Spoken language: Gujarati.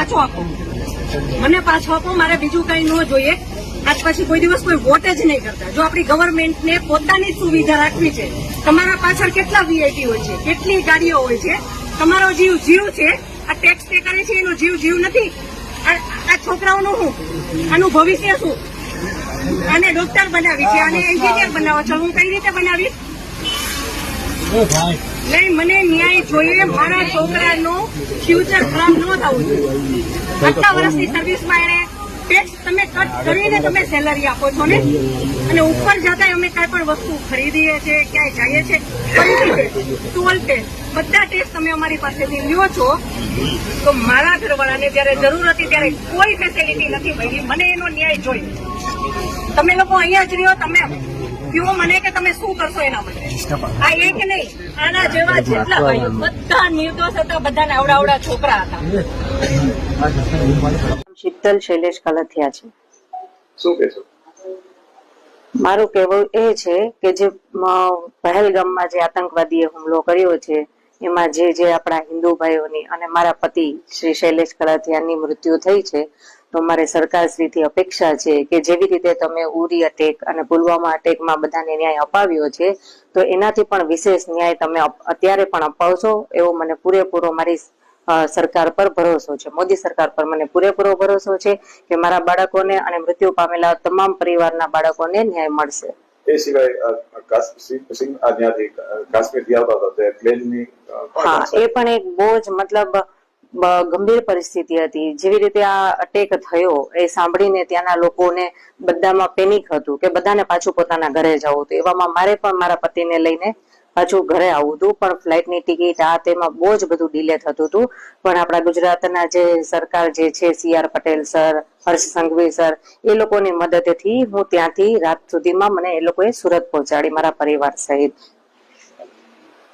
પાછો આપો, મને પાછો આપો, મારે બીજું કઈ ન જોઈએ. આજ પછી કોઈ દિવસ કોઈ વોટ જ નહીં કરતા. જો આપણી ગવર્મેન્ટને પોતાની સુવિધા રાખવી છે, તમારા પાછળ કેટલા વીઆઈપી હોય છે, કેટલી ગાડીઓ હોય છે, તમારો જીવ જીવ છે. આ ટેક્સ પે કરે છે એનો જીવ જીવ નથી. આ છોકરાઓનું શું, આનું ભવિષ્ય શું? આને ડોક્ટર બનાવી છે, આને એન્જિનિયર બનાવો છો, હું કઈ રીતે બનાવીશ? નહીં, મને ન્યાય જોઈએ. મારા છોકરાનું ફ્યુચર ખરાબ ન થવું જોઈએ. આટલા વર્ષની સર્વિસમાં એને ટેક્સ તમે કટ કરીને તમે સેલરી આપો છો ને, અને ઉપર જતા અમે કઈ પણ વસ્તુ ખરીદીએ છીએ, ક્યાંય જઈએ છીએ, ખરીદી ટોલ ટેક્સ, બધા ટેક્સ તમે અમારી પાસેથી લ્યો છો. તો મારા ઘરવાળાને જયારે જરૂર હતી ત્યારે કોઈ ફેસિલિટી નથી મળી. મને એનો ન્યાય જોઈએ. તમે લોકો અહીંયા જ રહ્યો, તમે કયો મને કે તમે શું કરશો એના માટે. આ એક નહીં, આના જેવા જેટલા ભાઈઓ બધા નિર્દોષ હતા, બધાને આવડા છોકરા હતા. શીતલ શૈલેષ કલથિયા છે. શું કહેશો? મારું કહેવું એ છે કે જે પહેલગામમાં જે આતંકવાદીએ હુમલો કર્યો છે એમાં જે આપણા હિન્દુ ભાઈઓની અને મારા પતિ શ્રી શૈલેષ કલથિયાની મૃત્યુ થઈ છે, તો મારે સરકારશ્રીથી અપેક્ષા છે કે જેવી રીતે તમે ઉરી અટેક અને પુલવામા અટેકમાં બધાને ન્યાય અપાવ્યો છે, તો એનાથી પણ વિશેષ ન્યાય તમે અત્યારે પણ અપાવશો એવો મને પૂરેપૂરો મારી સરકાર પર ભરોસો છે. મોદી સરકાર પર મને પૂરેપૂરો ભરોસો છે કે મારા બાળકોને અને મૃત્યુ પામેલા તમામ પરિવારના બાળકોને ન્યાય મળશે. એ સિવાય કાશ્મીરથી આવતા હતા તે પ્લેનની હા, એ પણ એક બહુ જ મતલબ ગંભીર પરિસ્થિતિ હતી. જેવી રીતે આ અટેક થયો એ સાંભળીને ત્યાંના લોકોને બધામાં પેનિક હતું કે બધાને પાછું પોતાના ઘરે જવું હતું. એવામાં મારે પણ મારા પતિને લઈને પાછું ઘરે આવવું હતું, પણ ફ્લાઇટની ટિકિટ આ તેમાં બહુ જ બધું ડિલે થતું હતું. પણ આપણા ગુજરાતના જે સરકાર જે છે, CR Patel sir, Harsh Sanghavi sir, એ લોકોની મદદથી હું ત્યાંથી રાત સુધીમાં મને એ લોકોએ સુરત પહોંચાડી મારા પરિવાર સહિત.